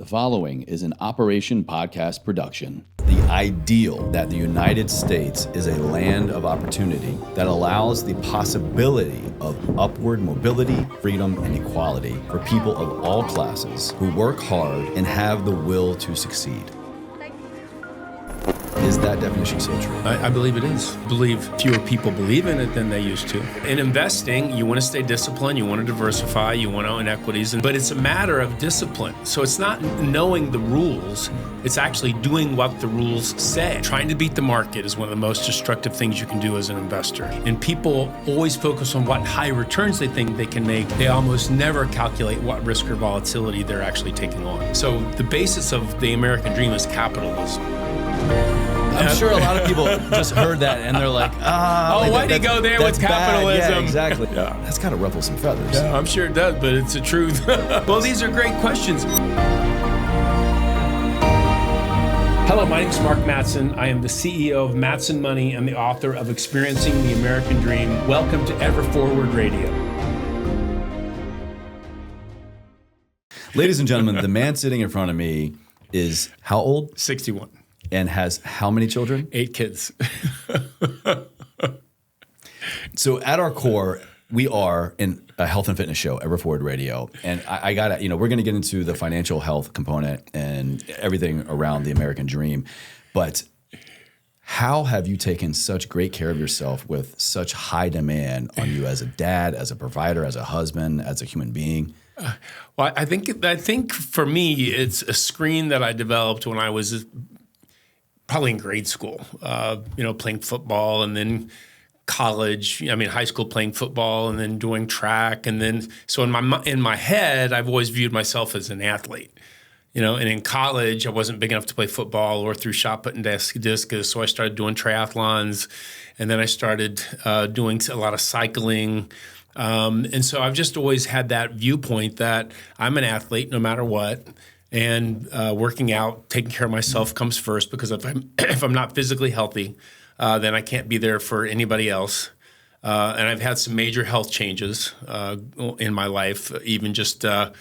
The following is an Operation Podcast production. The ideal that the United States is a land of opportunity that allows the possibility of upward mobility, freedom, and equality for people of all classes who work hard and have the will to succeed. Is that definition so true? I believe it is. I believe fewer people believe in it than they used to. In investing, you want to stay disciplined, you want to diversify, you want to own equities, but it's a matter of discipline. So it's not knowing the rules, it's actually doing what the rules say. Trying to beat the market is one of the most destructive things you can do as an investor. And people always focus on what high returns they think they can make. They almost never calculate what risk or volatility they're actually taking on. So the basis of the American dream is capitalism. I'm sure a lot of people just heard that and they're like, why'd he go there with capitalism? Yeah, exactly. Yeah. That's got to ruffle some feathers. Yeah, I'm sure it does, but it's the truth. Well, these are great questions. Hello, my name is Mark Matson. I am the CEO of Matson Money and the author of Experiencing the American Dream. Welcome to Ever Forward Radio. Ladies and gentlemen, the man sitting in front of me is how old? 61. And has how many children? 8 kids. So at our core, we are in a health and fitness show, Ever Forward Radio. And I got to, we're going to get into the financial health component and everything around the American dream. But how have you taken such great care of yourself with such high demand on you as a dad, as a provider, as a husband, as a human being? Well, I think for me, it's a screen that I developed when I was probably in grade school, playing football, and then college, high school playing football, and then doing track. And then, so in my head, I've always viewed myself as an athlete, and in college, I wasn't big enough to play football or threw shot put and discus. So I started doing triathlons, and then I started doing a lot of cycling. And so I've just always had that viewpoint that I'm an athlete no matter what. And working out, taking care of myself comes first, because if I'm not physically healthy, then I can't be there for anybody else. And I've had some major health changes in my life. Even just a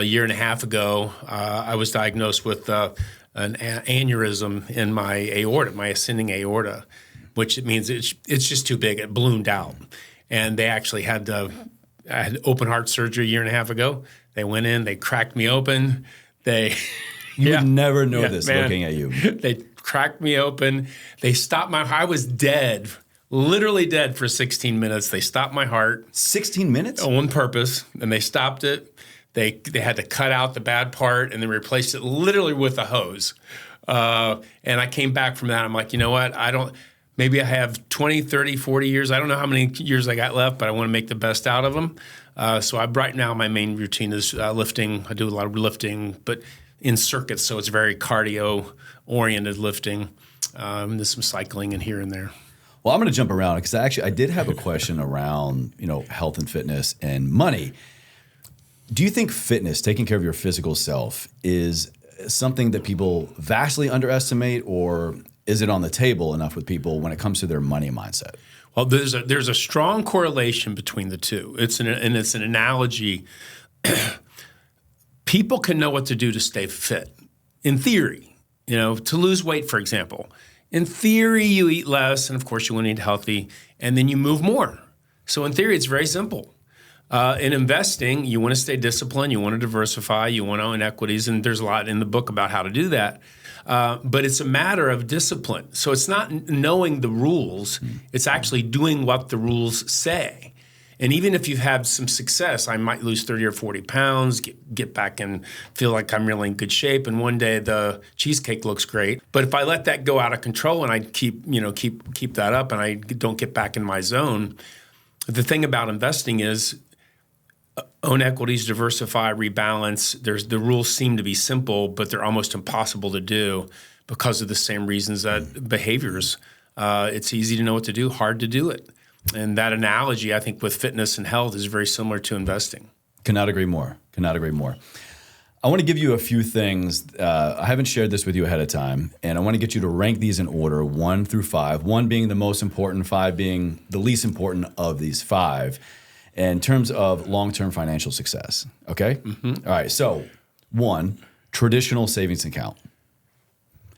year and a half ago, I was diagnosed with an aneurysm in my aorta, my ascending aorta, which means it's just too big. It ballooned out. And they actually I had open heart surgery a year and a half ago. They went in, they cracked me open. You would never know this, man. Looking at you. They cracked me open. They stopped I was dead, literally dead for 16 minutes. They stopped my heart. 16 minutes? On purpose. And they stopped it. They had to cut out the bad part and then replaced it literally with a hose. And I came back from that. I'm like, you know what? Maybe I have 20, 30, 40 years. I don't know how many years I got left, but I want to make the best out of them. So right now my main routine is lifting. I do a lot of lifting, but in circuits, so it's very cardio-oriented lifting. There's some cycling in here and there. Well, I'm going to jump around because I did have a question around health and fitness and money. Do you think fitness, taking care of your physical self, is something that people vastly underestimate, or is it on the table enough with people when it comes to their money mindset? Well, there's a strong correlation between the two. It's an analogy. People can know what to do to stay fit. In theory, to lose weight, for example. In theory, you eat less, and of course you want to eat healthy, and then you move more. So in theory, it's very simple. In investing, you want to stay disciplined, you want to diversify, you want to own equities, and there's a lot in the book about how to do that. But it's a matter of discipline. So it's not knowing the rules, it's actually doing what the rules say. And even if you've had some success, I might lose 30 or 40 pounds, get back and feel like I'm really in good shape, and one day the cheesecake looks great. But if I let that go out of control and I keep that up and I don't get back in my zone, the thing about investing is own equities, diversify, rebalance. The rules seem to be simple, but they're almost impossible to do because of the same reasons that behaviors. It's easy to know what to do, hard to do it. And that analogy, I think, with fitness and health is very similar to investing. Cannot agree more. I want to give you a few things. I haven't shared this with you ahead of time, and I want to get you to rank these in order, 1 through 5, 1 being the most important, 5 being the least important of these 5. In terms of long-term financial success, okay? Mm-hmm. All right, so 1, traditional savings account.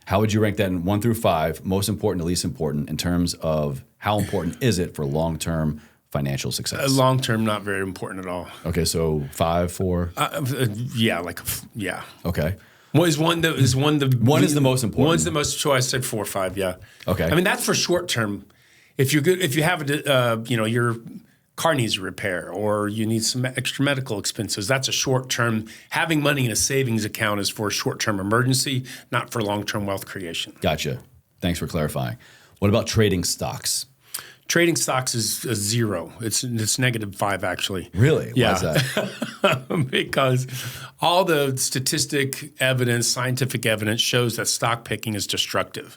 How would you rank that in 1 through 5, most important to least important, in terms of how important is it for long-term financial success? Long-term, not very important at all. Okay, so 5, 4? Yeah. Okay. One is the most important. One's the most. So I said 4 or 5. Yeah. Okay. I mean, that's for short term. If you're good, if you have your car needs a repair or you need some extra medical expenses, that's a short term. Having money in a savings account is for a short term emergency, not for long term wealth creation. Gotcha. Thanks for clarifying. What about trading stocks? Trading stocks is a 0. It's -5 actually. Really? Yeah. Why is that? Because all the scientific evidence shows that stock picking is destructive.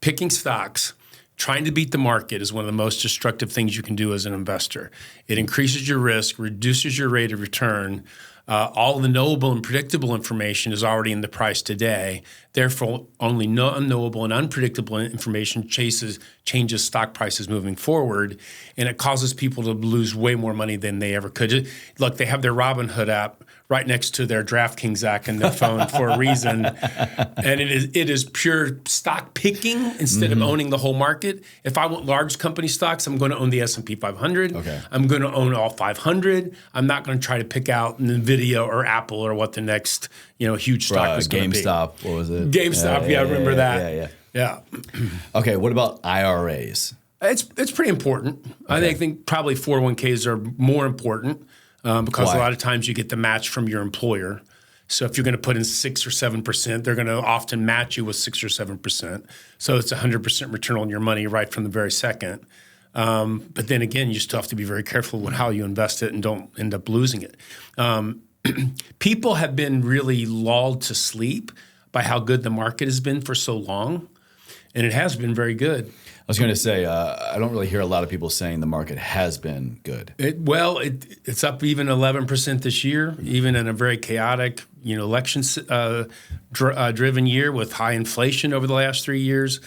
Picking stocks, trying to beat the market is one of the most destructive things you can do as an investor. It increases your risk, reduces your rate of return. All the knowable and predictable information is already in the price today. Therefore, only unknowable and unpredictable information changes stock prices moving forward, and it causes people to lose way more money than they ever could. Look, they have their Robinhood app right next to their DraftKings app in their phone for a reason, and it is pure stock picking instead of owning the whole market. If I want large company stocks, I'm going to own the S&P 500. Okay. I'm going to own all 500. I'm not going to try to pick out NVIDIA or Apple or what the next huge stock is going to be. GameStop, what was it? GameStop, I remember that. Yeah. Okay, what about IRAs? It's pretty important. Okay. I think probably 401ks are more important because Why? a lot of times you get the match from your employer. So if you're going to put in 6 or 7%, they're going to often match you with 6 or 7%. So it's 100% return on your money right from the very second. But then again, you still have to be very careful with how you invest it and don't end up losing it. People have been really lulled to sleep by how good the market has been for so long, and it has been very good. I was going to say, I don't really hear a lot of people saying the market has been good. It's up even 11% this year, even in a very chaotic, election-driven year with high inflation over the last 3 years.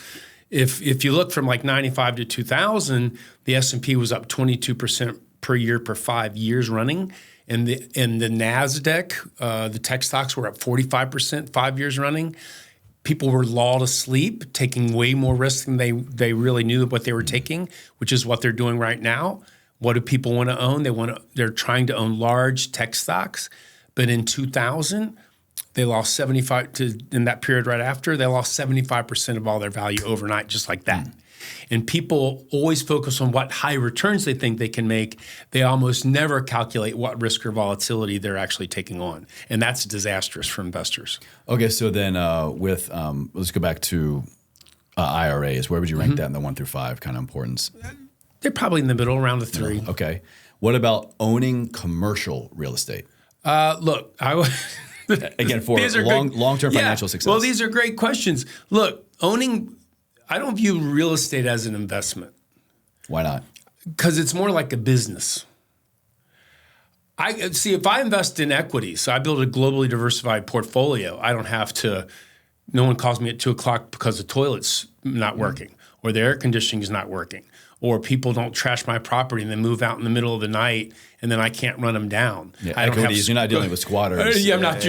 If you look from like 95 to 2000, the S&P was up 22% per year for 5 years running. And the NASDAQ, the tech stocks were up 45% 5 years running. People were lulled to sleep, taking way more risk than they really knew what they were taking, which is what they're doing right now. What do people want to own? They're trying to own large tech stocks. But in 2000, they lost 75 in that period right after, they lost 75% of all their value overnight, just like that. And people always focus on what high returns they think they can make. They almost never calculate what risk or volatility they're actually taking on. And that's disastrous for investors. Okay, so then let's go back to IRAs. Where would you rank that in the 1 through 5 kind of importance? They're probably in the middle, around the 3. Okay. What about owning commercial real estate? Look, Again, for long-term financial success. Well, these are great questions. Look, I don't view real estate as an investment. Why not? Because it's more like a business. If I invest in equities, so I build a globally diversified portfolio, I don't have to, no one calls me at 2:00 because the toilet's not working or the air conditioning is not working or people don't trash my property and then move out in the middle of the night and then I can't run them down. Yeah, equities, you're not dealing with squatters.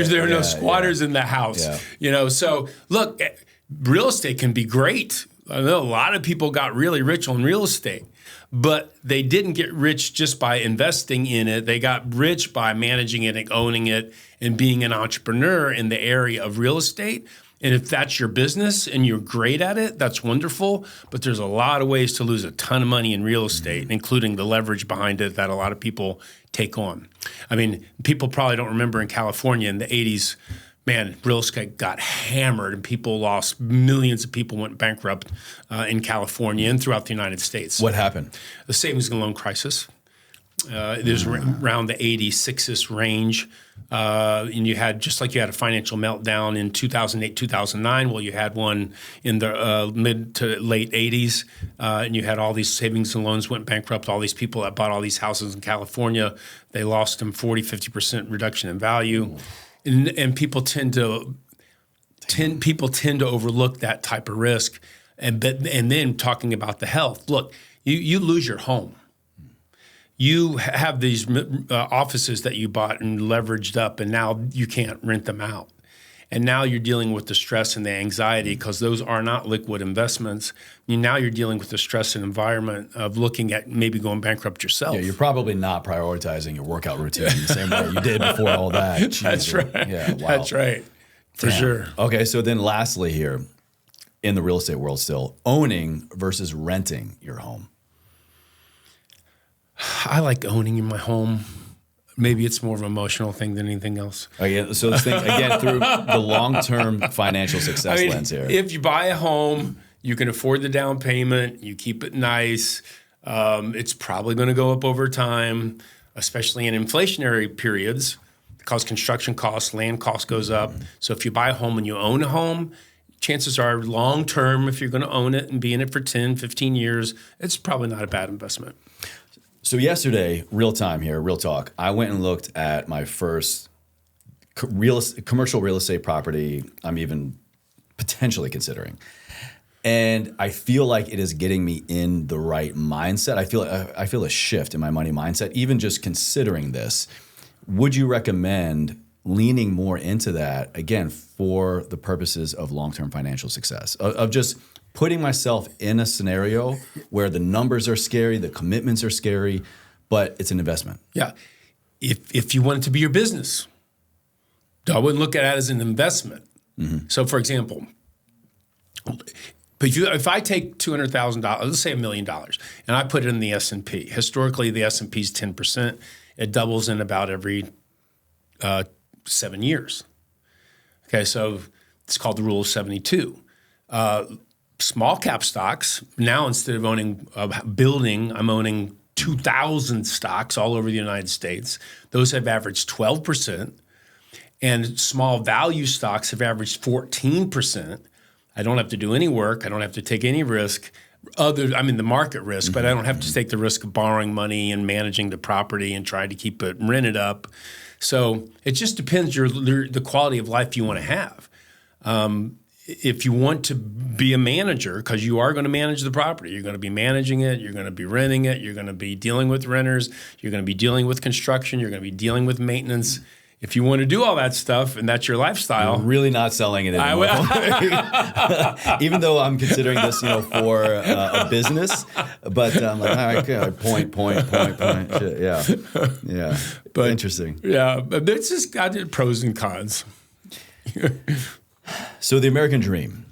There are no squatters in the house. Yeah. So look, real estate can be great. I know a lot of people got really rich on real estate, but they didn't get rich just by investing in it. They got rich by managing it and owning it and being an entrepreneur in the area of real estate. And if that's your business and you're great at it, that's wonderful. But there's a lot of ways to lose a ton of money in real estate, including the leverage behind it that a lot of people take on. I mean, people probably don't remember in California in the 80s, man, real estate got hammered and people lost, millions of people went bankrupt in California and throughout the United States. What happened? The savings and loan crisis. There's around the 86th range. And you had, just like you had a financial meltdown in 2008, 2009, well, you had one in the mid to late 80s. And you had all these savings and loans went bankrupt. All these people that bought all these houses in California, they lost them 40, 50% reduction in value. And people tend to overlook that type of risk. And then talking about the health, look, you lose your home. You have these offices that you bought and leveraged up, and now you can't rent them out. And now you're dealing with the stress and the anxiety because those are not liquid investments. Now you're dealing with the stress and environment of looking at maybe going bankrupt yourself. Yeah, you're probably not prioritizing your workout routine the same way you did before all that. Jeez. That's right. Yeah, wow. That's right. For sure. Okay, so then lastly here, in the real estate world still, owning versus renting your home. I like owning my home. Maybe it's more of an emotional thing than anything else. Okay, so let's think again through the long-term financial success lens here. If you buy a home, you can afford the down payment, you keep it nice, it's probably going to go up over time, especially in inflationary periods, because construction costs, land costs goes up. So if you buy a home and you own a home, chances are long-term, if you're going to own it and be in it for 10, 15 years, it's probably not a bad investment. So yesterday, real time here, real talk, I went and looked at my first commercial real estate property I'm even potentially considering. And I feel like it is getting me in the right mindset. I feel a shift in my money mindset, even just considering this. Would you recommend leaning more into that, again, for the purposes of long-term financial success, of just putting myself in a scenario where the numbers are scary, the commitments are scary, but it's an investment? Yeah. If you want it to be your business, I wouldn't look at it as an investment. Mm-hmm. So, for example, but if I take $200,000, let's say $1 million, and I put it in the S&P, historically the S&P is 10%. It doubles in about every 7 years. Okay, so it's called the rule of 72. Small cap stocks, now instead of owning a building, I'm owning 2,000 stocks all over the United States. Those have averaged 12%. And small value stocks have averaged 14%. I don't have to do any work. I don't have to take any risk. The market risk, but I don't have to take the risk of borrowing money and managing the property and trying to keep it rented up. So it just depends the quality of life you want to have. If you want to be a manager, because you are going to manage the property, you're going to be managing it, you're going to be renting it, you're going to be dealing with renters, you're going to be dealing with construction, you're going to be dealing with maintenance. If you want to do all that stuff and that's your lifestyle, you're really not selling it anymore. Even though I'm considering this, for a business, but I'm like, all right, okay, point. Shit, yeah. But interesting. Yeah, but it's just got pros and cons. So the American dream,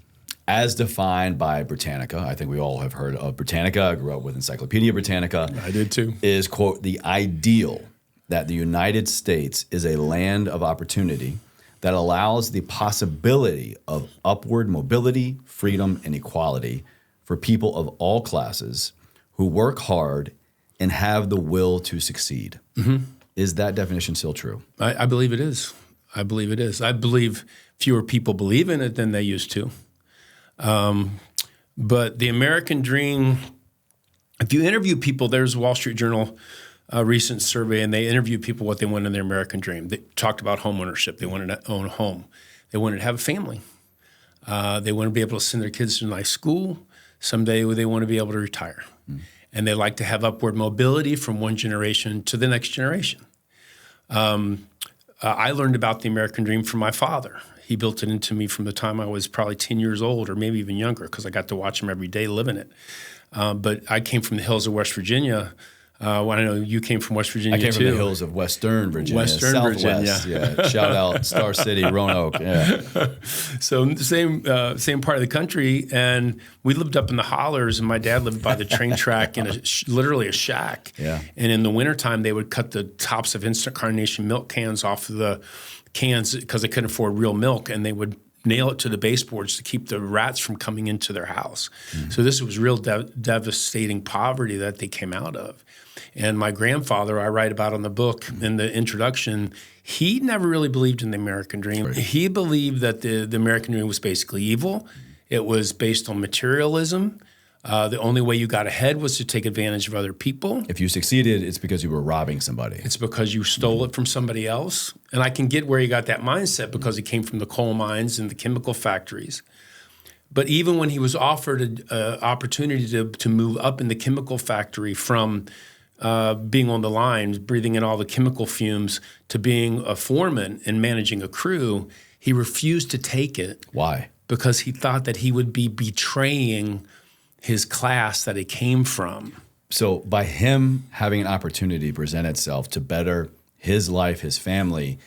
as defined by Britannica, I think we all have heard of Britannica. I grew up with Encyclopedia Britannica. I did too. Is, quote, the ideal that the United States is a land of opportunity that allows the possibility of upward mobility, freedom, and equality for people of all classes who work hard and have the will to succeed. Mm-hmm. Is that definition still true? I believe it is. I believe fewer people believe in it than they used to. But the American dream, if you interview people, there's a Wall Street Journal recent survey, and they interviewed people what they want in their American dream. They talked about home ownership. They wanted to own a home. They wanted to have a family. They want to be able to send their kids to a nice school. Someday they want to be able to retire. Mm. And they like to have upward mobility from one generation to the next generation. I learned about the American dream from my father. He built it into me from the time I was probably 10 years old or maybe even younger because I got to watch him every day living it. But I came from the hills of West Virginia. I know you came from West Virginia, I came too. from the hills of Western Virginia. Southwest, Virginia. Yeah. Shout out Star City, Roanoke. Yeah. So same part of the country, and we lived up in the hollers, and my dad lived by the train track in literally a shack. Yeah. And in the wintertime, they would cut the tops of instant carnation milk cans off of the cans because they couldn't afford real milk, and they would nail it to the baseboards to keep the rats from coming into their house. Mm. So this was real devastating poverty that they came out of. And my grandfather, I write about in the book in the introduction, he never really believed in the American dream. Right. He believed that the American dream was basically evil. It was based on materialism. The only way you got ahead was to take advantage of other people. If you succeeded, it's because you were robbing somebody. It's because you stole it from somebody else. And I can get where you got that mindset because it came from the coal mines and the chemical factories. But even when he was offered an opportunity to move up in the chemical factory from being on the line, breathing in all the chemical fumes, to being a foreman and managing a crew, He refused to take it. Why? Because he thought that he would be betraying his class that he came from. So by him having an opportunity present itself to better his life, his family,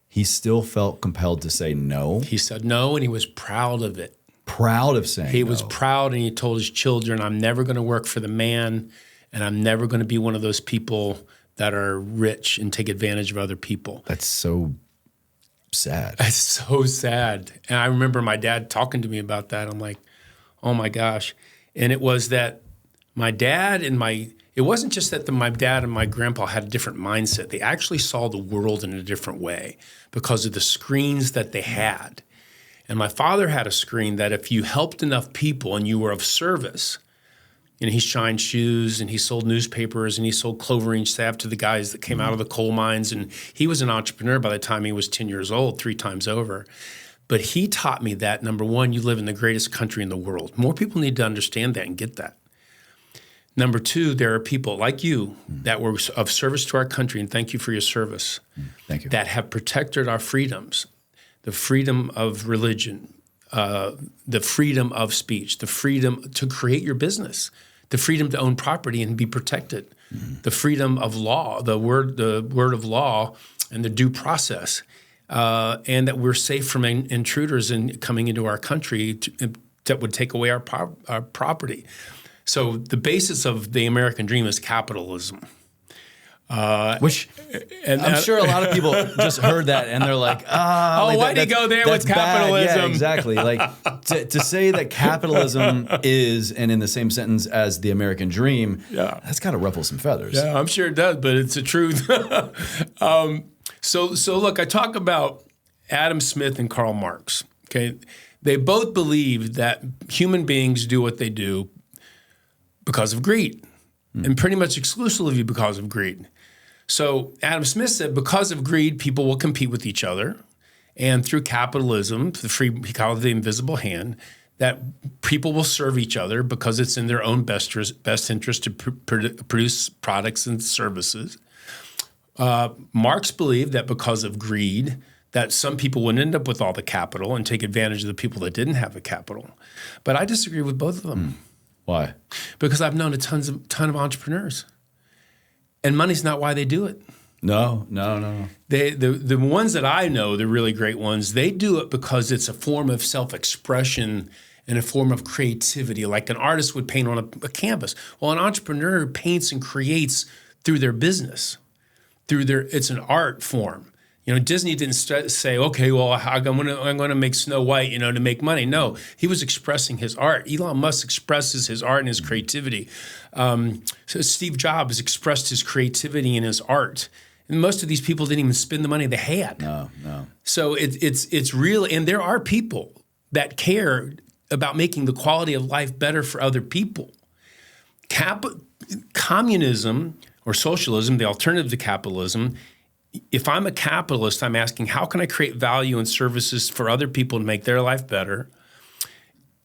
he still felt compelled to say no? He said no, and he was proud of it. Proud of saying He no. was proud, and he told his children, I'm never going to work for the man, and I'm never going to be one of those people that are rich and take advantage of other people. That's so sad. That's so sad. And I remember my dad talking to me about that. I'm like, oh my gosh. And it was that my dad and it wasn't just that my dad and my grandpa had a different mindset. They actually saw the world in a different way because of the screens that they had. And my father had a screen that if you helped enough people and you were of service, he shined shoes and he sold newspapers and he sold cloverine salve to the guys that came out of the coal mines. And he was an entrepreneur by the time he was 10 years old, 3 times over. But he taught me that, number one, you live in the greatest country in the world. More people need to understand that and get that. Number two, there are people like you that were of service to our country, and thank you for your service. Thank you. That have protected our freedoms, the freedom of religion, the freedom of speech, the freedom to create your business, the freedom to own property and be protected, the freedom of law, the word of law, and the due process, and that we're safe from intruders coming into our country that would take away our property. So the basis of the American dream is capitalism. Which I'm sure a lot of people just heard that and they're like, why'd he go there with capitalism? Yeah, exactly. Like to say that capitalism is, and in the same sentence as the American dream, that's got to ruffle some feathers. Yeah, I'm sure it does, but it's the truth. So look, I talk about Adam Smith and Karl Marx. Okay, they both believe that human beings do what they do because of greed, and pretty much exclusively because of greed. So Adam Smith said because of greed, people will compete with each other. And through capitalism, he called it the invisible hand, that people will serve each other because it's in their own best interest to produce products and services. Marx believed that because of greed, that some people would end up with all the capital and take advantage of the people that didn't have the capital. But I disagree with both of them. Why? Because I've known a ton of entrepreneurs. And money's not why they do it. No. The ones that I know, the really great ones, they do it because it's a form of self-expression and a form of creativity, like an artist would paint on a canvas. Well, an entrepreneur paints and creates through their business, it's an art form. Disney didn't say, okay, well, I'm going to make Snow White, to make money. No, he was expressing his art. Elon Musk expresses his art and his creativity. So Steve Jobs expressed his creativity in his art. And most of these people didn't even spend the money they had. No. So it's real. And there are people that care about making the quality of life better for other people. Communism or socialism, the alternative to capitalism, if I'm a capitalist, I'm asking, how can I create value and services for other people to make their life better?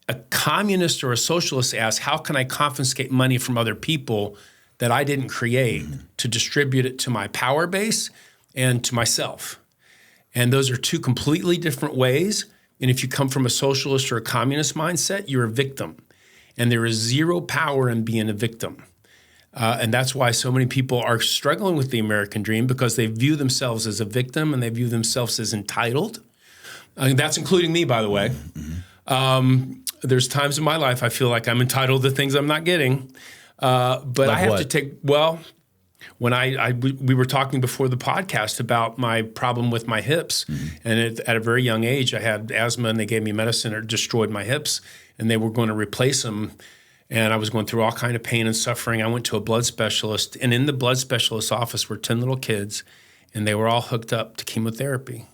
A communist or a socialist asks, how can I confiscate money from other people that I didn't create to distribute it to my power base and to myself? And those are two completely different ways. And if you come from a socialist or a communist mindset, you're a victim. And there is zero power in being a victim. And that's why so many people are struggling with the American dream, because they view themselves as a victim and they view themselves as entitled. That's including me, by the way. There's times in my life I feel like I'm entitled to things I'm not getting. But like I have to take, when we were talking before the podcast about my problem with my hips, and at a very young age I had asthma and they gave me medicine that destroyed my hips and they were going to replace them. And I was going through all kind of pain and suffering. I went to a blood specialist, and in the blood specialist's office were 10 little kids, and they were all hooked up to chemotherapy.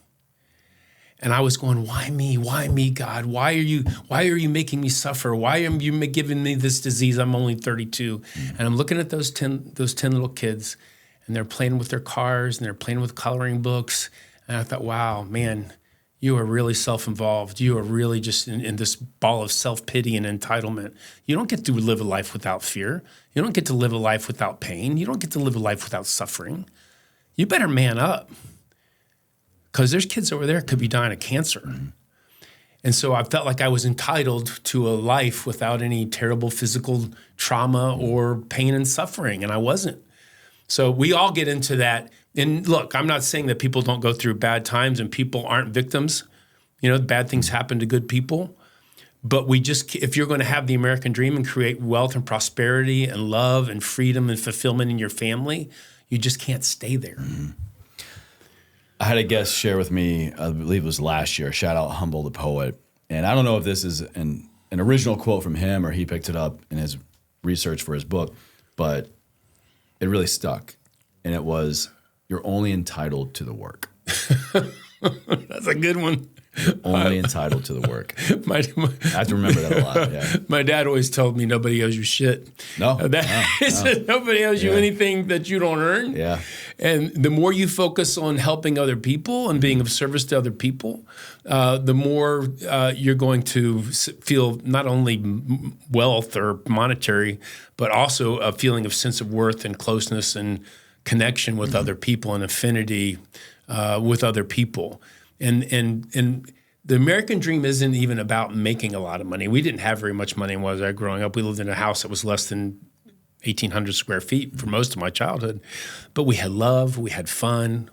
And I was going, why me? Why me, God? Why are you making me suffer? Why are you giving me this disease? I'm only 32. And I'm looking at those 10 little kids, and they're playing with their cars, and they're playing with coloring books. And I thought, wow, man, you are really self-involved. You are really just in this ball of self-pity and entitlement. You don't get to live a life without fear. You don't get to live a life without pain. You don't get to live a life without suffering. You better man up. because there's kids over there could be dying of cancer. And so I felt like I was entitled to a life without any terrible physical trauma or pain and suffering, and I wasn't. So we all get into that. And look, I'm not saying that people don't go through bad times and people aren't victims. Bad things happen to good people. But if you're going to have the American dream and create wealth and prosperity and love and freedom and fulfillment in your family, you just can't stay there. I had a guest share with me, I believe it was last year, shout out Humble the Poet. And I don't know if this is an original quote from him or he picked it up in his research for his book, but it really stuck. And it was, you're only entitled to the work. That's a good one. Only entitled to the work. I have to remember that a lot. Yeah. My dad always told me nobody owes you shit. He said nobody owes you anything that you don't earn. Yeah. And the more you focus on helping other people and being of service to other people, the more you're going to feel not only wealth or monetary, but also a feeling of sense of worth and closeness and connection with other people and affinity with other people. And the American dream isn't even about making a lot of money. We didn't have very much money when I was growing up. We lived in a house that was less than 1,800 square feet for most of my childhood. But we had love, we had fun,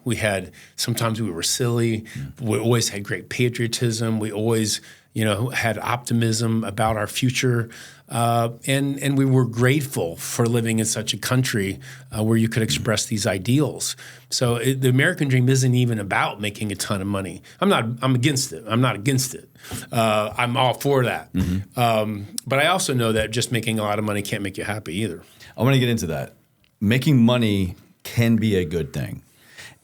sometimes we were silly. We always had great patriotism. We always, had optimism about our future. And we were grateful for living in such a country where you could express these ideals. So the American dream isn't even about making a ton of money. I'm against it. I'm not against it. I'm all for that. But I also know that just making a lot of money can't make you happy either. I want to get into that. Making money can be a good thing.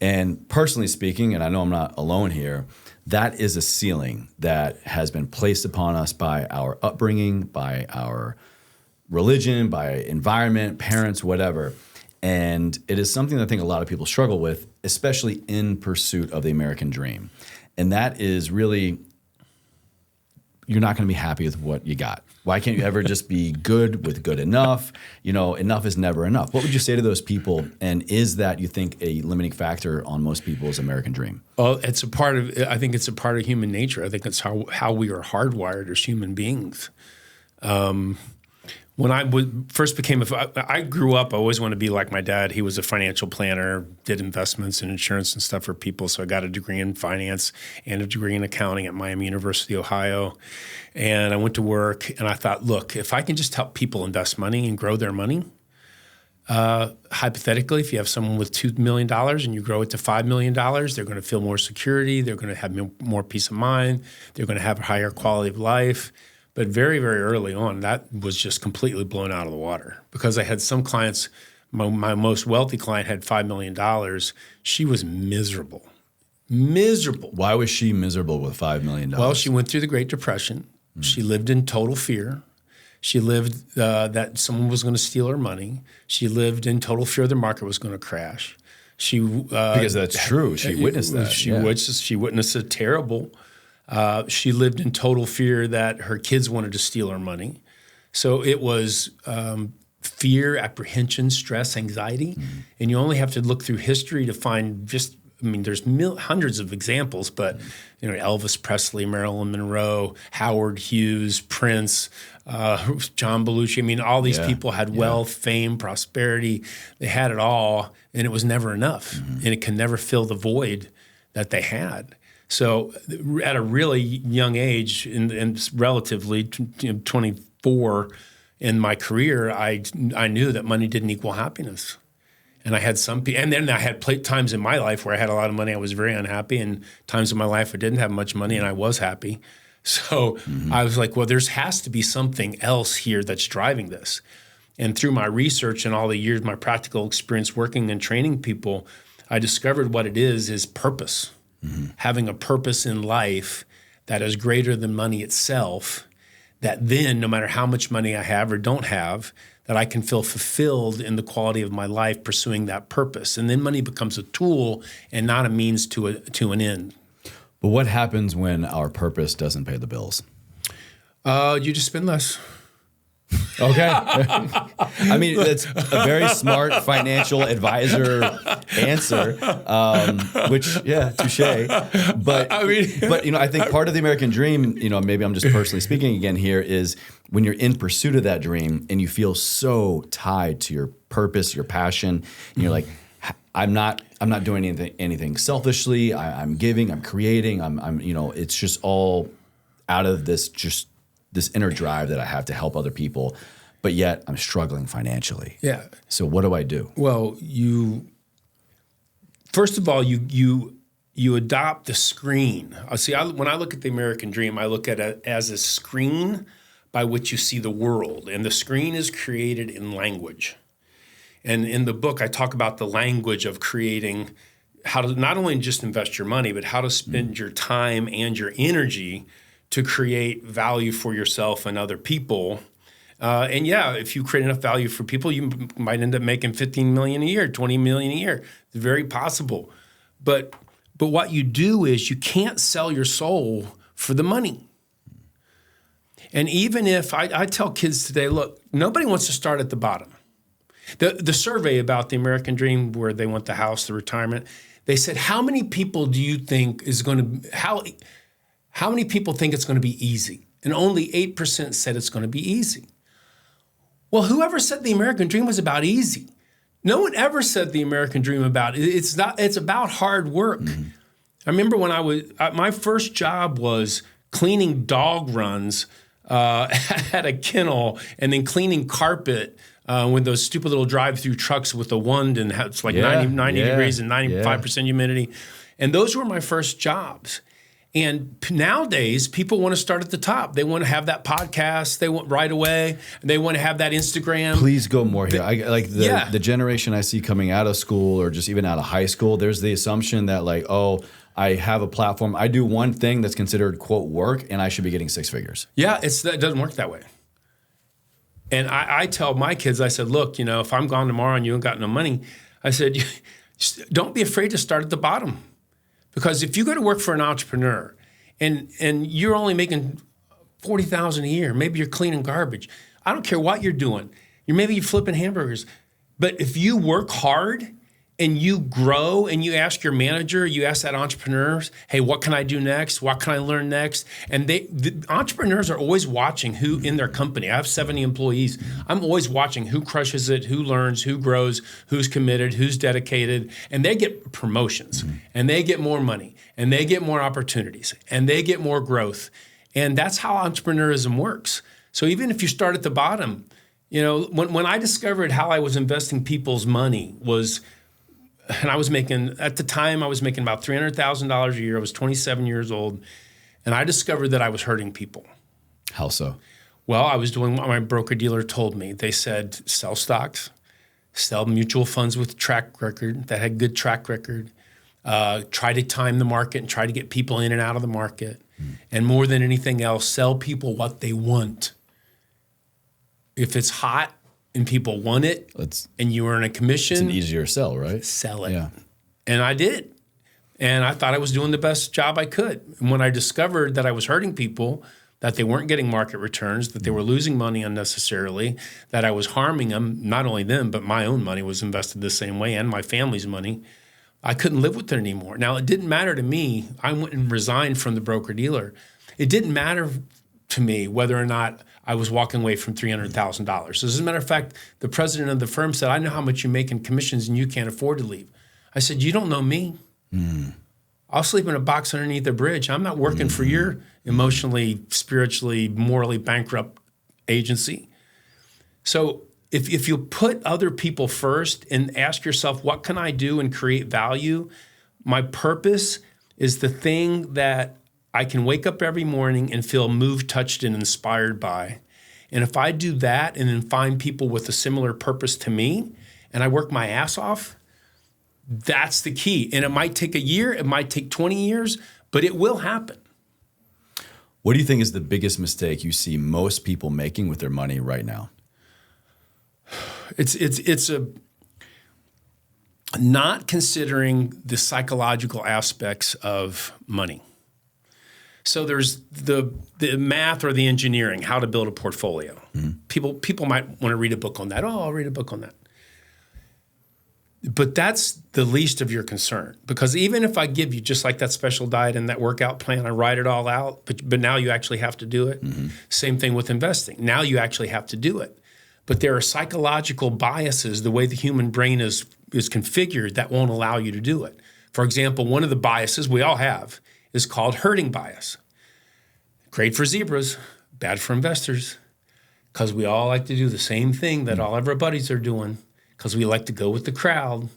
And personally speaking, and I know I'm not alone here, that is a ceiling that has been placed upon us by our upbringing, by our religion, by environment, parents, whatever. And it is something that I think a lot of people struggle with, especially in pursuit of the American dream. And that is really, you're not going to be happy with what you got. Why can't you ever just be good with good enough? Enough is never enough. What would you say to those people? And is that, you think, a limiting factor on most people's American dream? Well, I think it's a part of human nature. I think it's how we are hardwired as human beings. When I first became I grew up, I always wanted to be like my dad. He was a financial planner, did investments and insurance and stuff for people. So I got a degree in finance and a degree in accounting at Miami University, Ohio. And I went to work and I thought, look, if I can just help people invest money and grow their money, hypothetically, if you have someone with $2 million and you grow it to $5 million, they're going to feel more security. They're going to have more peace of mind. They're going to have a higher quality of life. But very, very early on, that was just completely blown out of the water because I had some clients. My most wealthy client had $5 million. She was miserable. Why was she miserable with $5 million? Well, she went through the Great Depression. She lived in total fear. She lived that someone was going to steal her money. She lived in total fear the market was going to crash. Because that's true. She witnessed that. She witnessed a terrible. She lived in total fear that her kids wanted to steal her money. So it was fear, apprehension, stress, anxiety. And you only have to look through history to find there's hundreds of examples, but Elvis Presley, Marilyn Monroe, Howard Hughes, Prince, John Belushi. All these people had wealth, fame, prosperity. They had it all, and it was never enough. And it can never fill the void that they had. So at a really young age, and relatively 24 in my career, I knew that money didn't equal happiness. And I had and then I had times in my life where I had a lot of money, I was very unhappy, and times in my life I didn't have much money and I was happy. So I was like, well, there has to be something else here that's driving this. And through my research and all the years, my practical experience working and training people, I discovered what it is purpose. Having a purpose in life that is greater than money itself, that then no matter how much money I have or don't have, that I can feel fulfilled in the quality of my life pursuing that purpose. And then money becomes a tool and not a means to an end. But what happens when our purpose doesn't pay the bills? You just spend less. Okay. I mean, that's a very smart financial advisor answer, which, yeah, touche. But, I think part of the American dream, maybe I'm just personally speaking again here, is when you're in pursuit of that dream and you feel so tied to your purpose, your passion, and you're like, I'm not doing anything selfishly. I'm giving, I'm creating, it's just all out of this inner drive that I have to help other people, but yet I'm struggling financially. Yeah. So what do I do? Well, first of all, you adopt the screen. When I look at the American dream, I look at it as a screen by which you see the world, and the screen is created in language. And in the book, I talk about the language of creating how to not only just invest your money, but how to spend your time and your energy to create value for yourself and other people. And yeah, if you create enough value for people, you might end up making $15 million a year, $20 million a year. It's very possible. But what you do is you can't sell your soul for the money. And even if I tell kids today, look, nobody wants to start at the bottom. The survey about the American dream, where they want the house, the retirement, they said, how many people do you think is going to, how many people think it's going to be easy? And only 8% said it's going to be easy. Well, whoever said the American dream was about easy? No one ever said the American dream about it. It's not. It's about hard work. Mm-hmm. I remember when my first job was cleaning dog runs at a kennel, and then cleaning carpet with those stupid little drive-through trucks with the wand, and it's like 90 degrees and 95% humidity. And those were my first jobs. And nowadays, people want to start at the top. They want to have that podcast. They want right away. They want to have that Instagram. Please go more here. The generation I see coming out of school or just even out of high school, there's the assumption that I have a platform. I do one thing that's considered, quote, work, and I should be getting 6 figures. Yeah, it doesn't work that way. And I tell my kids, I said, look, if I'm gone tomorrow and you ain't got no money, I said, don't be afraid to start at the bottom. Because if you go to work for an entrepreneur and you're only making $40,000 a year, maybe you're cleaning garbage. I don't care what you're doing. Maybe you're flipping hamburgers. But if you work hard and you grow and you ask your manager, you ask that entrepreneur, hey, what can I do next? What can I learn next? And the entrepreneurs are always watching who in their company. I have 70 employees. I'm always watching who crushes it, who learns, who grows, who's committed, who's dedicated. And they get promotions, and they get more money, and they get more opportunities, and they get more growth. And that's how entrepreneurism works. So even if you start at the bottom, when I discovered how I was investing people's money and I was making, at the time, about $300,000 a year. I was 27 years old, and I discovered that I was hurting people. How so? Well, I was doing what my broker-dealer told me. They said, sell stocks, sell mutual funds with track record, that had good track record, try to time the market and try to get people in and out of the market. And more than anything else, sell people what they want. If it's hot, and people want it, and you earn a commission. It's an easier sell, right? Sell it. Yeah. And I did. And I thought I was doing the best job I could. And when I discovered that I was hurting people, that they weren't getting market returns, that they were losing money unnecessarily, that I was harming them, not only them, but my own money was invested the same way and my family's money, I couldn't live with it anymore. Now, it didn't matter to me. I went and resigned from the broker-dealer. It didn't matter to me whether or not I was walking away from $300,000. As a matter of fact, the president of the firm said, I know how much you make in commissions and you can't afford to leave. I said, you don't know me. I'll sleep in a box underneath a bridge. I'm not working for your emotionally, spiritually, morally bankrupt agency. So if you put other people first and ask yourself, what can I do and create value? My purpose is the thing that I can wake up every morning and feel moved, touched, and inspired by. And if I do that and then find people with a similar purpose to me, and I work my ass off, that's the key. And it might take a year, it might take 20 years, but it will happen. What do you think is the biggest mistake you see most people making with their money right now? It's not considering the psychological aspects of money. So there's the math or the engineering, how to build a portfolio. People might want to read a book on that. Oh, I'll read a book on that. But that's the least of your concern, because even if I give you just like that special diet and that workout plan, I write it all out, but now you actually have to do it. Same thing with investing. Now you actually have to do it. But there are psychological biases, the way the human brain is configured, that won't allow you to do it. For example, one of the biases we all have is called herding bias. Great for zebras, bad for investors, because we all like to do the same thing that all of our buddies are doing, because we like to go with the crowd,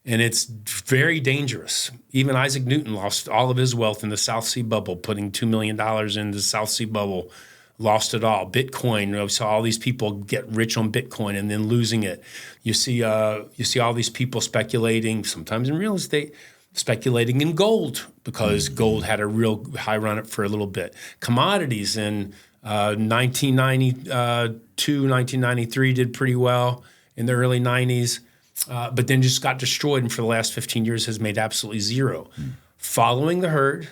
and it's very dangerous. Even Isaac Newton lost all of his wealth in the South Sea bubble, putting $2 million into the South Sea bubble, lost it all. Bitcoin, we saw all these people get rich on Bitcoin and then losing it. You see all these people speculating, sometimes in real estate, speculating in gold, because gold had a real high run up for a little bit. Commodities in 1992, 1993 did pretty well in the early 90s, but then just got destroyed, and for the last 15 years has made absolutely zero. Following the herd,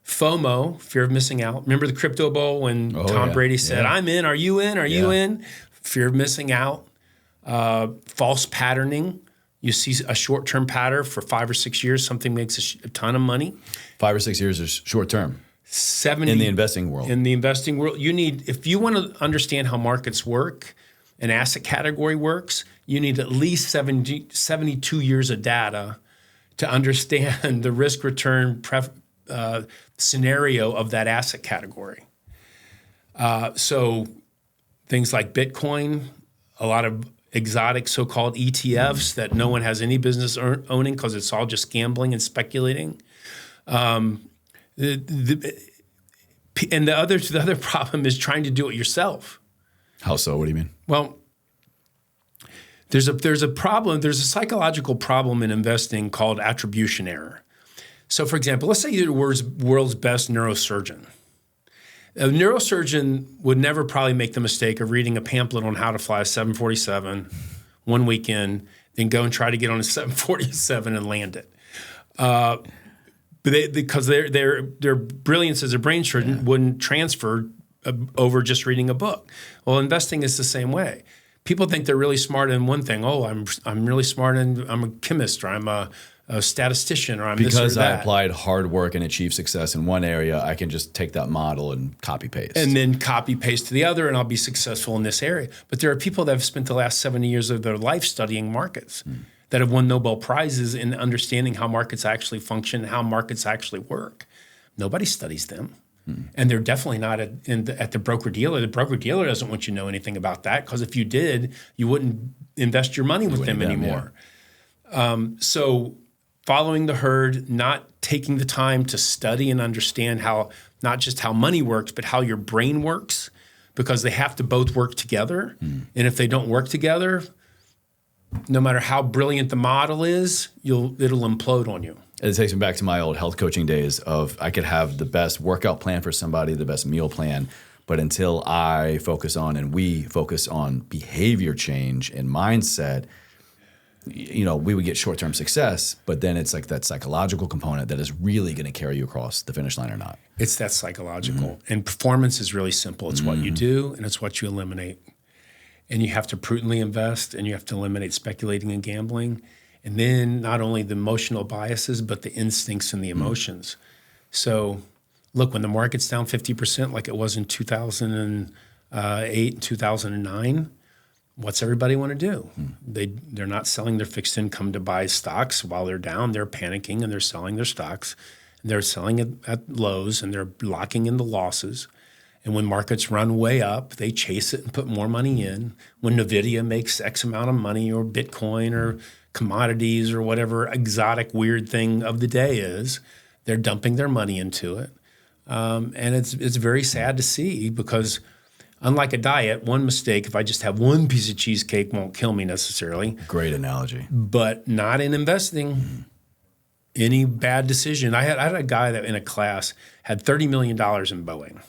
FOMO, fear of missing out. Remember the crypto bull when Tom Brady said, I'm in, are you in, are you in? Fear of missing out. False patterning. You see a short-term pattern for 5 or 6 years, something makes a ton of money. 5 or 6 years is short-term. 70 in the investing world. In the investing world, you need, if you want to understand how markets work, an asset category works, you need at least 72 years of data to understand the risk-return scenario of that asset category. So things like Bitcoin, a lot of exotic so-called ETFs that no one has any business owning because it's all just gambling and speculating. And the other problem is trying to do it yourself. How so? What do you mean? Well, there's a problem. There's a psychological problem in investing called attribution error. So, for example, let's say you're the world's best neurosurgeon. A neurosurgeon would never probably make the mistake of reading a pamphlet on how to fly a 747 one weekend, then go and try to get on a 747 and land it. Because their brilliance as a brain surgeon wouldn't transfer over just reading a book. Well, investing is the same way. People think they're really smart in one thing. Oh, I'm really smart and I'm a chemist, or I'm a statistician, or I'm this or that. Because I applied hard work and achieved success in one area, I can just take that model and copy paste. And then copy paste to the other, and I'll be successful in this area. But there are people that have spent the last 70 years of their life studying markets that have won Nobel Prizes in understanding how markets actually function, how markets actually work. Nobody studies them. And they're definitely not at the broker-dealer. The broker-dealer doesn't want you to know anything about that, because if you did, you wouldn't invest your money with them anymore. So following the herd, not taking the time to study and understand how, not just how money works, but how your brain works, because they have to both work together. And if they don't work together, no matter how brilliant the model is, it'll implode on you. It takes me back to my old health coaching days of I could have the best workout plan for somebody, the best meal plan, but until I focus on and we focus on behavior change and mindset, we would get short-term success, but then it's like that psychological component that is really going to carry you across the finish line or not. It's that psychological. And performance is really simple. It's what you do and it's what you eliminate. And you have to prudently invest, and you have to eliminate speculating and gambling. And then not only the emotional biases, but the instincts and the emotions. So look, when the market's down 50% like it was in 2008, 2009, what's everybody want to do? They're not selling their fixed income to buy stocks while they're down. They're panicking and they're selling their stocks. And they're selling it at lows, and they're locking in the losses. And when markets run way up, they chase it and put more money in. When NVIDIA makes X amount of money, or Bitcoin, or commodities, or whatever exotic weird thing of the day is, they're dumping their money into it. And it's very sad to see, because unlike a diet, one mistake, if I just have one piece of cheesecake, won't kill me necessarily. Great analogy. But not in investing. Any bad decision. I had a guy that in a class had $30 million in Boeing.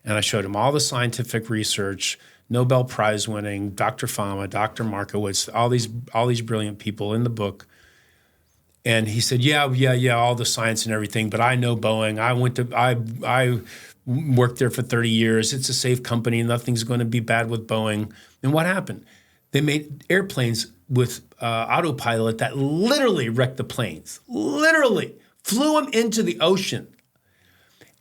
And I showed him all the scientific research, Nobel Prize winning, Dr. Fama, Dr. Markowitz, all these brilliant people in the book. And he said, yeah, all the science and everything, but I know Boeing. I worked there for 30 years. It's a safe company. Nothing's going to be bad with Boeing. And what happened? They made airplanes with autopilot that literally wrecked the planes. Literally flew them into the ocean.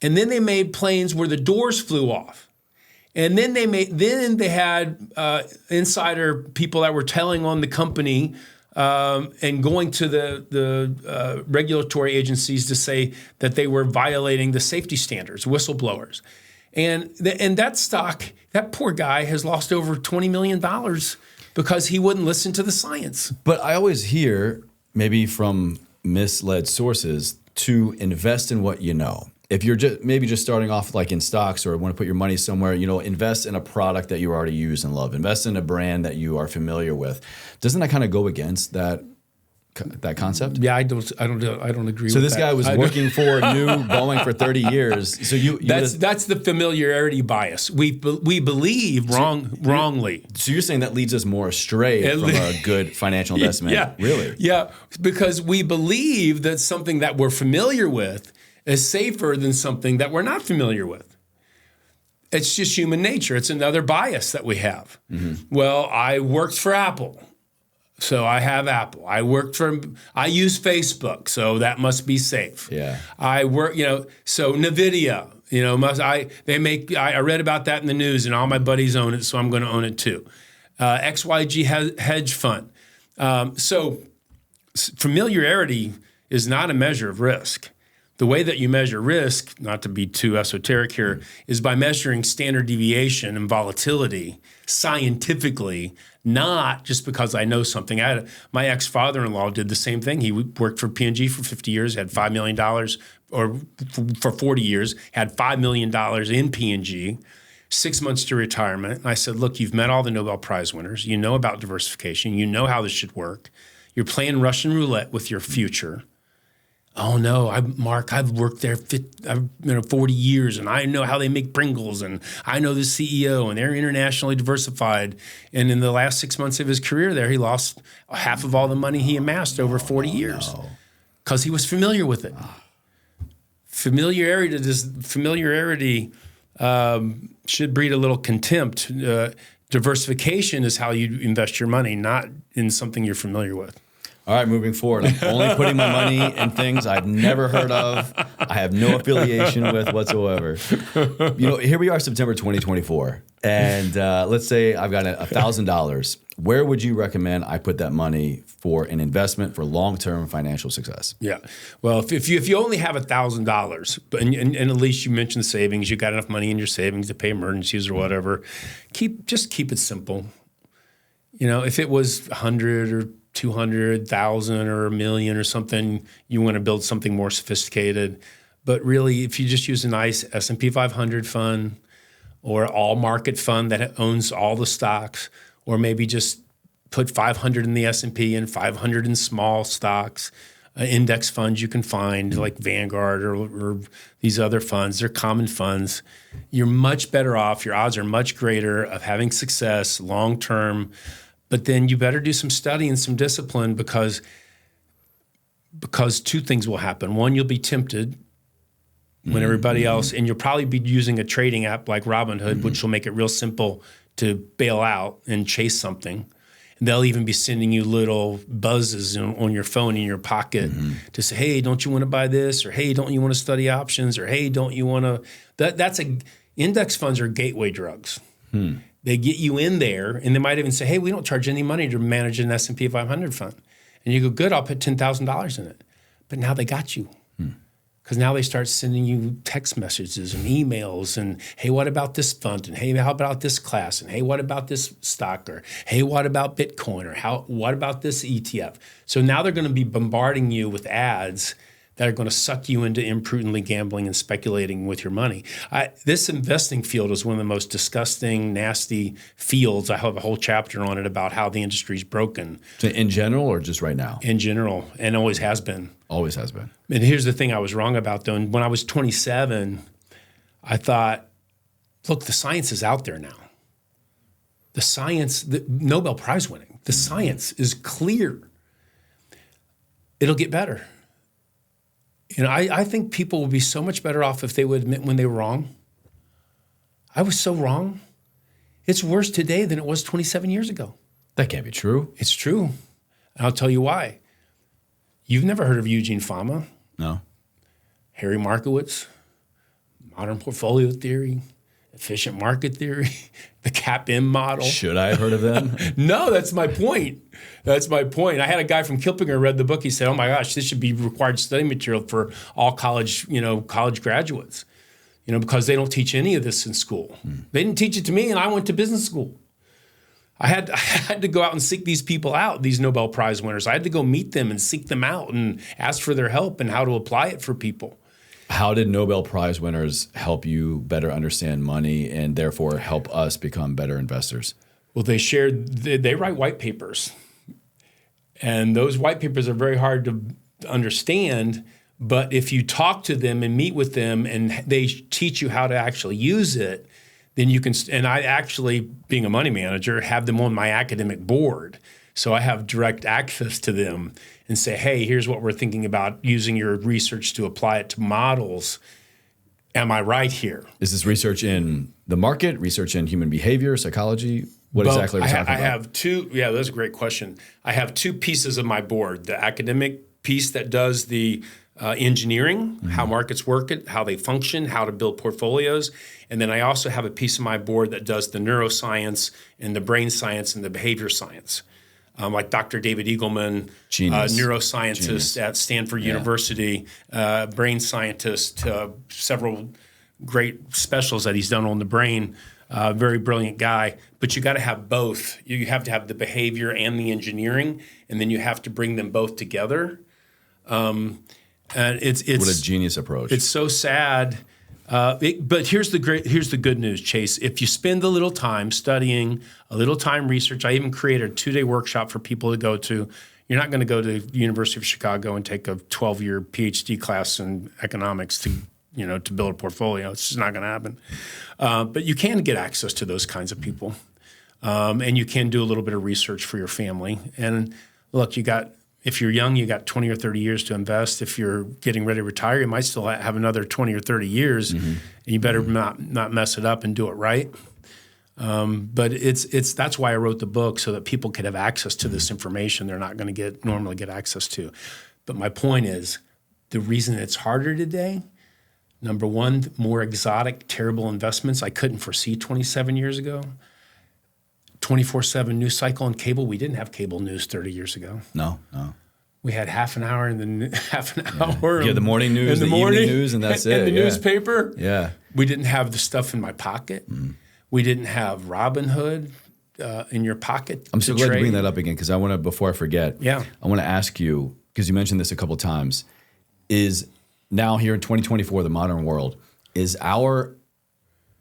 And then they made planes where the doors flew off. And then they had insider people that were telling on the company and going to the regulatory agencies to say that they were violating the safety standards, whistleblowers. And that stock, that poor guy has lost over $20 million because he wouldn't listen to the science. But I always hear, maybe from misled sources, to invest in what you know. If you're just starting off like in stocks or want to put your money somewhere, invest in a product that you already use and love. Invest in a brand that you are familiar with. Doesn't that kind of go against that concept? Yeah, I don't agree. So with this that. guy was working for new Boeing for 30 years. So that's the familiarity bias. We believe wrongly. So you're saying that leads us more astray from a good financial investment? Yeah, really? Yeah, because we believe that something that we're familiar with is safer than something that we're not familiar with. It's just human nature. It's another bias that we have. Mm-hmm. Well, I worked for Apple, so I have Apple. I use Facebook, so that must be safe. Yeah. I work, so NVIDIA, I read about that in the news and all my buddies own it, so I'm going to own it too. XYG hedge fund. So familiarity is not a measure of risk. The way that you measure risk, not to be too esoteric here, is by measuring standard deviation and volatility scientifically, not just because I know something. My ex-father-in-law did the same thing. He worked for P&G for 50 years, had $5 million, or for 40 years, had $5 million in P&G, 6 months to retirement. And I said, look, you've met all the Nobel Prize winners. You know about diversification. You know how this should work. You're playing Russian roulette with your future. Oh no, Mark, I've worked there 40 years and I know how they make Pringles and I know the CEO and they're internationally diversified. And in the last 6 months of his career there, he lost half of all the money he amassed over 40 years because he was familiar with it. Familiarity should breed a little contempt. Diversification is how you invest your money, not in something you're familiar with. All right, moving forward, I'm only putting my money in things I've never heard of, I have no affiliation with whatsoever. Here we are, September 2024, and let's say I've got $1,000. Where would you recommend I put that money for an investment for long-term financial success? Yeah, well, if you only have $1,000, and at least you mentioned savings, you got enough money in your savings to pay emergencies or whatever, just keep it simple. If it was 100 or 200,000 or $1 million or something, you want to build something more sophisticated. But really, if you just use a nice S&P 500 fund or all market fund that owns all the stocks, or maybe just put 500 in the S&P and 500 in small stocks, index funds you can find like Vanguard or these other funds, they're common funds. You're much better off. Your odds are much greater of having success long-term. But then you better do some study and some discipline because two things will happen. One, you'll be tempted when everybody else, and you'll probably be using a trading app like Robinhood, which will make it real simple to bail out and chase something. And they'll even be sending you little buzzes on your phone in your pocket to say, hey, don't you want to buy this? Or hey, don't you want to study options? Or hey, don't you want to? Index funds are gateway drugs. They get you in there, and they might even say, hey, we don't charge any money to manage an S&P 500 fund. And you go, good, I'll put $10,000 in it. But now they got you. Because now they start sending you text messages and emails and, hey, what about this fund? And hey, how about this class? And hey, what about this stock? Or hey, what about Bitcoin? Or what about this ETF? So now they're going to be bombarding you with ads that are going to suck you into imprudently gambling and speculating with your money. This investing field is one of the most disgusting, nasty fields. I have a whole chapter on it about how the industry's broken. So in general or just right now? In general, and always has been. Always has been. And here's the thing I was wrong about, though. When I was 27, I thought, look, the science is out there now. The science, the Nobel Prize winning, the science is clear. it'll get better. I think people would be so much better off if they would admit when they were wrong. I was so wrong. It's worse today than it was 27 years ago. That can't be true. It's true. And I'll tell you why. You've never heard of Eugene Fama? No. Harry Markowitz, modern portfolio theory, efficient market theory, the CAP-M model. Should I have heard of them? No, that's my point. That's my point. I had a guy from Kilpinger read the book. He said, "Oh my gosh, this should be required study material for all college graduates, because they don't teach any of this in school. They didn't teach it to me, and I went to business school. I had to go out and seek these people out, these Nobel Prize winners. I had to go meet them and seek them out and ask for their help and how to apply it for people." How did Nobel Prize winners help you better understand money and therefore help us become better investors? Well, they write white papers. And those white papers are very hard to understand. But if you talk to them and meet with them and they teach you how to actually use it, then you can, and I actually, being a money manager, have them on my academic board. So I have direct access to them and say, hey, here's what we're thinking about using your research to apply it to models. Am I right here? Is this research in the market, research in human behavior, psychology? What Both. exactly are we talking about? I have two, that's a great question. I have two pieces of my board, the academic piece that does the engineering, how markets work, how they function, how to build portfolios. And then I also have a piece of my board that does the neuroscience and the brain science and the behavior science. Like Dr. David Eagleman, neuroscientist at Stanford University, brain scientist, several great specials that he's done on the brain. Very brilliant guy. But you got to have both. You have to have the behavior and the engineering, and then you have to bring them both together. And it's what a genius approach. It's so sad. But here's the good news, Chase. If you spend a little time studying, a little time research, I even created a 2-day workshop for people to go to. You're not going to go to the University of Chicago and take a 12-year PhD class in economics to build a portfolio. It's just not going to happen. But you can get access to those kinds of people, and you can do a little bit of research for your family. And look, if you're young, you got 20 or 30 years to invest. If you're getting ready to retire, you might still have another 20 or 30 years, and you better not mess it up and do it right. But that's why I wrote the book, so that people could have access to this information they're not going to normally get access to. But my point is, the reason it's harder today, number one, more exotic, terrible investments I couldn't foresee 27 years ago. 24/7 news cycle on cable. We didn't have cable news 30 years ago. No. We had half an hour and then half an hour. Yeah, the morning news, the evening news, and that's it. And the newspaper. Yeah. We didn't have the stuff in my pocket. We didn't have Robinhood in your pocket. I'm so glad to bring that up again, because I want to, before I forget, I want to ask you, because you mentioned this a couple of times, is now here in 2024, the modern world, is our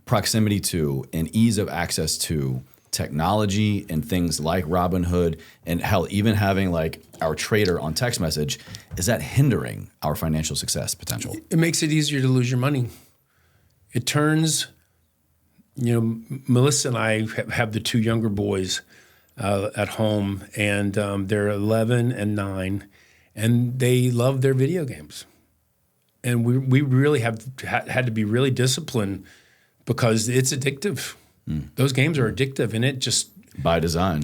proximity to and ease of access to technology and things like Robinhood, and hell, even having like our trader on text message, is that hindering our financial success potential? It makes it easier to lose your money. It turns, Melissa and I have the two younger boys at home, and they're 11 and 9, and they love their video games. And we really have had to be really disciplined, because it's addictive. Those games are addictive, and it just... By design.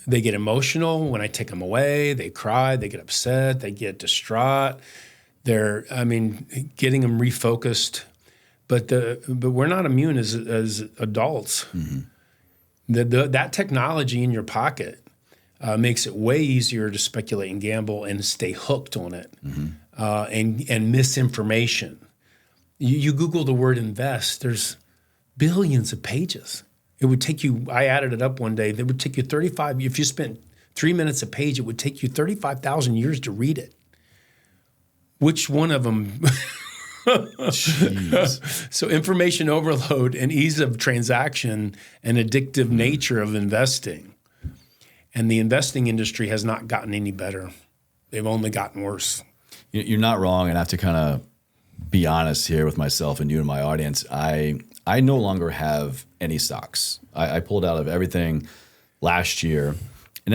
They get emotional. When I take them away, they cry, they get upset, they get distraught. Getting them refocused. But we're not immune as adults. That technology in your pocket makes it way easier to speculate and gamble and stay hooked on it. And misinformation. You Google the word invest, there's billions of pages. It would take you, I added it up one day, it would take you if you spent 3 minutes a page, it would take you 35,000 years to read it. Which one of them? So information overload and ease of transaction and addictive nature of investing. And the investing industry has not gotten any better. They've only gotten worse. You're not wrong, and I have to kind of be honest here with myself and you and my audience. I no longer have any stocks. I pulled out of everything last year, And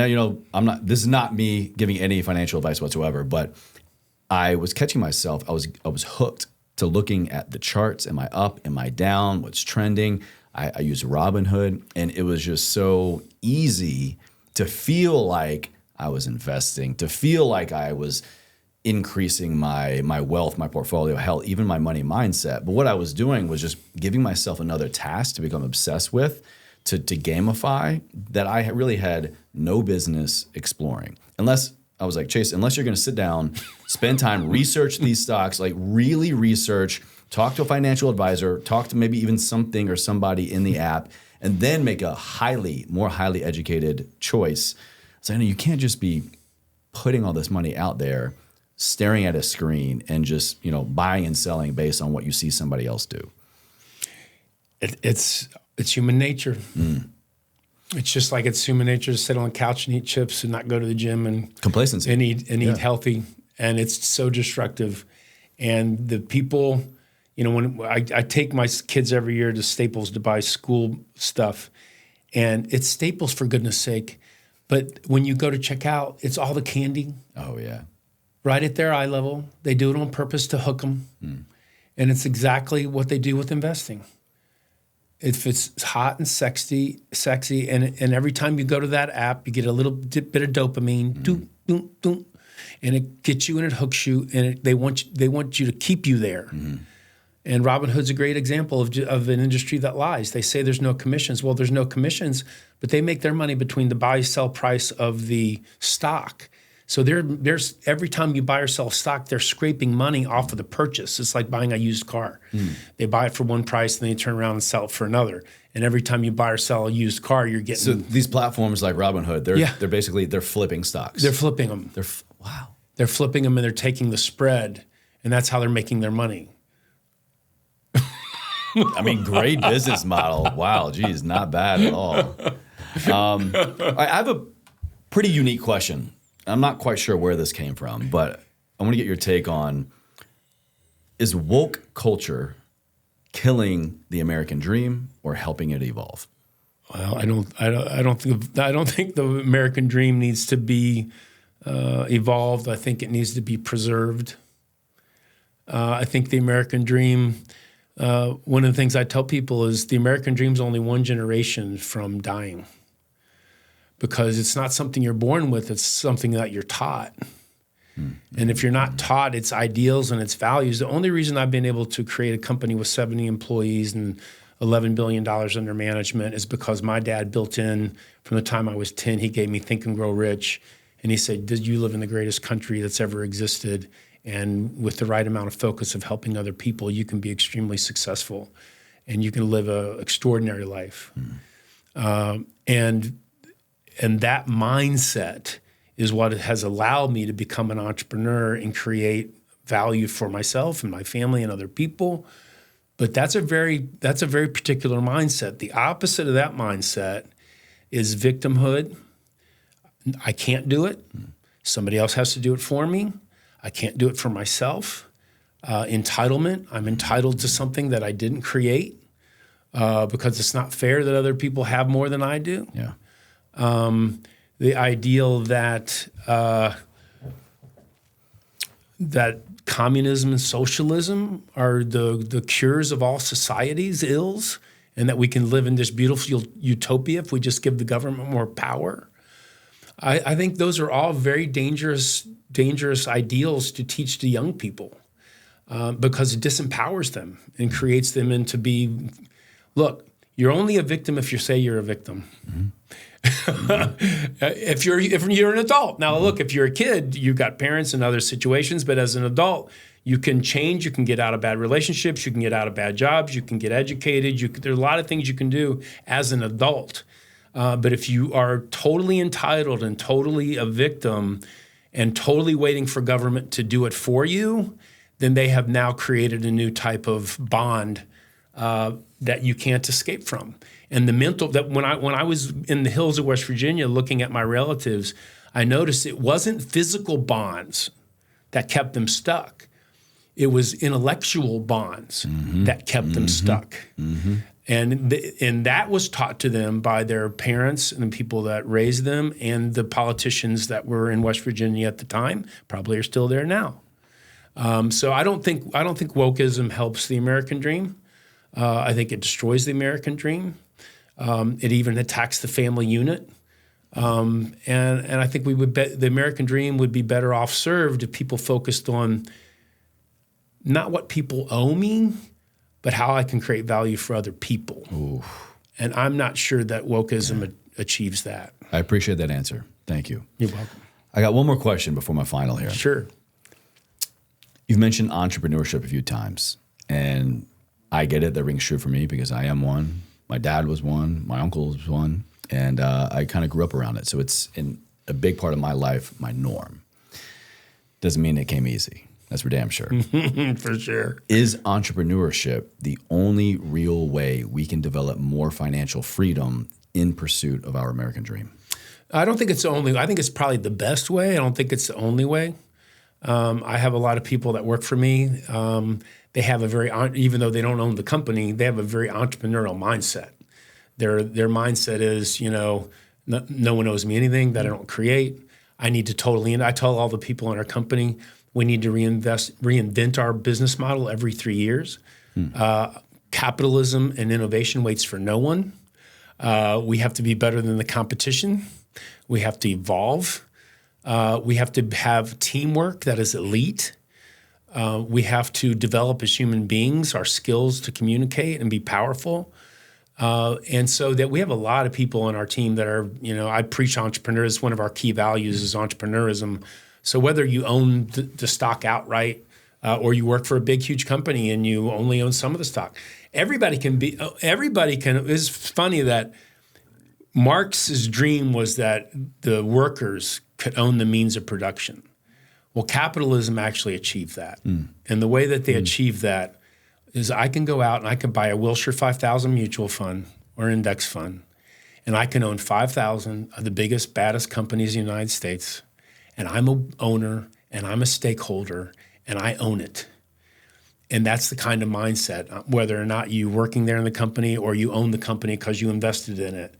now, this is not me giving any financial advice whatsoever, but I was catching myself. I was hooked to looking at the charts. Am I up? Am I down? What's trending? I use Robinhood, and it was just so easy to feel like I was investing, to feel like I was increasing my wealth, my portfolio health, even my money mindset. But what I was doing was just giving myself another task to become obsessed with, to gamify, that I really had no business exploring. Unless I was like, Chase, unless you're going to sit down, spend time, research these stocks, like really research, talk to a financial advisor, talk to maybe even something or somebody in the app, and then make a more highly educated choice. So I know you can't just be putting all this money out there, staring at a screen and just, buying and selling based on what you see somebody else do. It's human nature. It's just like it's human nature to sit on a couch and eat chips and not go to the gym and complacency and eat healthy. And it's so destructive. And the people, when I take my kids every year to Staples to buy school stuff, and it's Staples for goodness sake. But when you go to check out, it's all the candy. Oh yeah. Right at their eye level. They do it on purpose to hook them. And it's exactly what they do with investing. If it's hot and sexy, and every time you go to that app, you get a little bit of dopamine, doom, doom, doom, and it gets you and it hooks you, and they want you to keep you there. And Robinhood's a great example of an industry that lies. They say there's no commissions. Well, there's no commissions, but they make their money between the buy-sell price of the stock. So there's every time you buy or sell stock, they're scraping money off of the purchase. It's like buying a used car. They buy it for one price and they turn around and sell it for another. And every time you buy or sell a used car, you're getting. So these platforms like Robinhood, they're basically flipping stocks. They're flipping them. Wow. They're flipping them and they're taking the spread, and that's how they're making their money. I mean, great business model. Wow, geez, not bad at all. I have a pretty unique question. I'm not quite sure where this came from, but I want to get your take on, is woke culture killing the American dream or helping it evolve? Well, I don't think the American dream needs to be evolved. I think it needs to be preserved. I think the American dream, one of the things I tell people is the American dream is only one generation from dying. Because it's not something you're born with, it's something that you're taught. And if you're not taught its ideals and its values, the only reason I've been able to create a company with 70 employees and $11 billion under management is because my dad built in, from the time I was 10, he gave me Think and Grow Rich. And he said, did you live in the greatest country that's ever existed? And with the right amount of focus of helping other people, you can be extremely successful and you can live an extraordinary life. And that mindset is what has allowed me to become an entrepreneur and create value for myself and my family and other people. But that's a very particular mindset. The opposite of that mindset is victimhood. I can't do it. Somebody else has to do it for me. I can't do it for myself. Entitlement. I'm entitled to something that I didn't create because it's not fair that other people have more than I do. Yeah. The ideal that that communism and socialism are the cures of all society's ills, and that we can live in this beautiful utopia if we just give the government more power. I think those are all very dangerous ideals to teach to young people because it disempowers them and creates them into look, you're only a victim if you say you're a victim. If you're an adult. Now, look, if you're a kid, you've got parents and other situations, but as an adult, you can change, you can get out of bad relationships, you can get out of bad jobs, you can get educated. There's a lot of things you can do as an adult. But if you are totally entitled and totally a victim and totally waiting for government to do it for you, then they have now created a new type of bond that you can't escape from. And the mental that when I was in the hills of West Virginia looking at my relatives, I noticed it wasn't physical bonds that kept them stuck. It was intellectual bonds that kept them stuck. And that was taught to them by their parents and the people that raised them and the politicians that were in West Virginia at the time, probably are still there now. So I don't think wokeism helps the American dream. I think it destroys the American dream. It even attacks the family unit. And I think the American dream would be better off served if people focused on not what people owe me, but how I can create value for other people. Ooh. And I'm not sure that wokeism achieves that. I appreciate that answer. Thank you. You're welcome. I got one more question before my final here. Sure. You've mentioned entrepreneurship a few times, and I get it. That rings true for me because I am one. My dad was one. My uncle was one. And I kind of grew up around it. So it's in a big part of my life, my norm. Doesn't mean it came easy. That's for damn sure. For sure. Is entrepreneurship the only real way we can develop more financial freedom in pursuit of our American dream? I don't think it's the only. I think it's probably the best way. I don't think it's the only way. I have a lot of people that work for me. They have even though they don't own the company, they have a very entrepreneurial mindset. Their mindset is, no one owes me anything that I don't create. I need to I tell all the people in our company, we need to reinvent our business model every 3 years. Capitalism and innovation waits for no one. We have to be better than the competition. We have to evolve. We have to have teamwork that is elite. We have to develop as human beings our skills to communicate and be powerful. And so that we have a lot of people on our team that are, I preach entrepreneurs. One of our key values is entrepreneurism. So whether you own the stock outright or you work for a big, huge company and you only own some of the stock, everybody can. It's funny that Marx's dream was that the workers could own the means of production. Well, capitalism actually achieved that. And the way that they achieved that is I can go out and I can buy a Wilshire 5000 mutual fund or index fund, and I can own 5,000 of the biggest, baddest companies in the United States, and I'm an owner and I'm a stakeholder and I own it. And that's the kind of mindset, whether or not you're working there in the company or you own the company because you invested in it.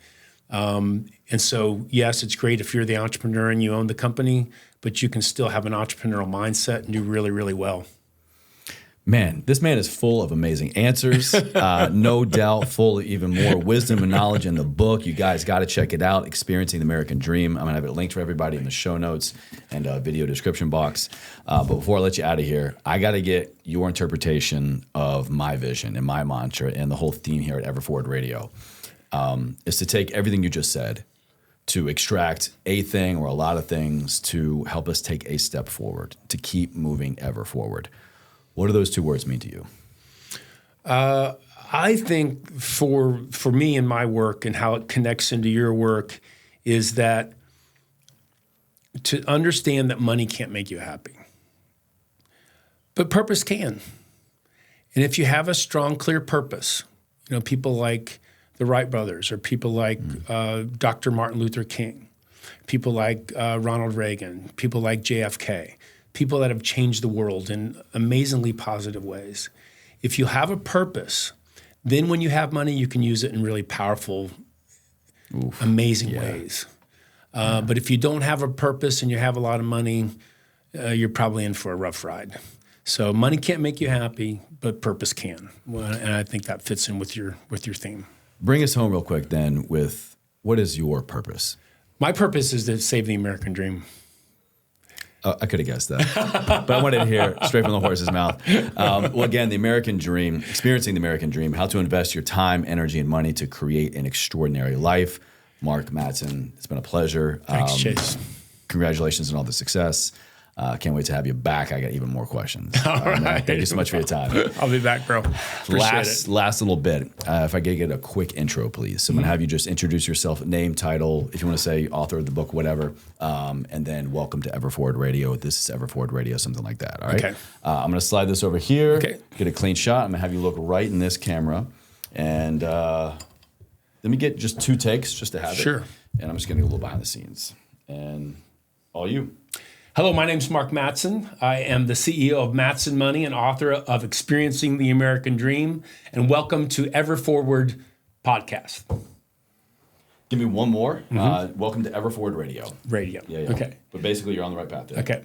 And so, yes, it's great if you're the entrepreneur and you own the company, but you can still have an entrepreneurial mindset and do really, really well. Man, this man is full of amazing answers. No doubt full of even more wisdom and knowledge in the book. You guys got to check it out, Experiencing the American Dream. I'm going to have it linked for everybody in the show notes and video description box. But before I let you out of here, I got to get your interpretation of my vision and my mantra and the whole theme here at Everforward Radio. Is to take everything you just said, to extract a thing or a lot of things to help us take a step forward, to keep moving ever forward. What do those two words mean to you? I think for me and my work and how it connects into your work is that to understand that money can't make you happy, but purpose can. And if you have a strong, clear purpose, people like the Wright brothers or people like Dr. Martin Luther King, people like Ronald Reagan, people like JFK, people that have changed the world in amazingly positive ways. If you have a purpose, then when you have money, you can use it in really powerful, amazing ways. But if you don't have a purpose and you have a lot of money, you're probably in for a rough ride. So money can't make you happy, but purpose can. And I think that fits in with your theme. Bring us home real quick then with what is your purpose? My purpose is to save the American dream. I could have guessed that, but I wanted to hear straight from the horse's mouth. Well, again, the American dream, experiencing the American dream, how to invest your time, energy, and money to create an extraordinary life. Mark Matson, it's been a pleasure. Thanks, Chase. Congratulations on all the success. Can't wait to have you back. I got even more questions. All right. Thank you so much for your time. I'll be back, bro. Last little bit. If I could get a quick intro, please. So I'm going to have you just introduce yourself, name, title, if you want to say author of the book, whatever, and then welcome to Everforward Radio. This is Everforward Radio, something like that. All right. Okay. I'm going to slide this over here, get a clean shot. I'm going to have you look right in this camera. And let me get just 2 takes just to have it. Sure. And I'm just going to go a little behind the scenes. And all you. Hello, my name's Mark Matson. I am the CEO of Matson Money and author of Experiencing the American Dream. And welcome to Ever Forward podcast. Give me one more. Welcome to Ever Forward Radio. Radio. Yeah. Okay. But basically, you're on the right path there. Okay.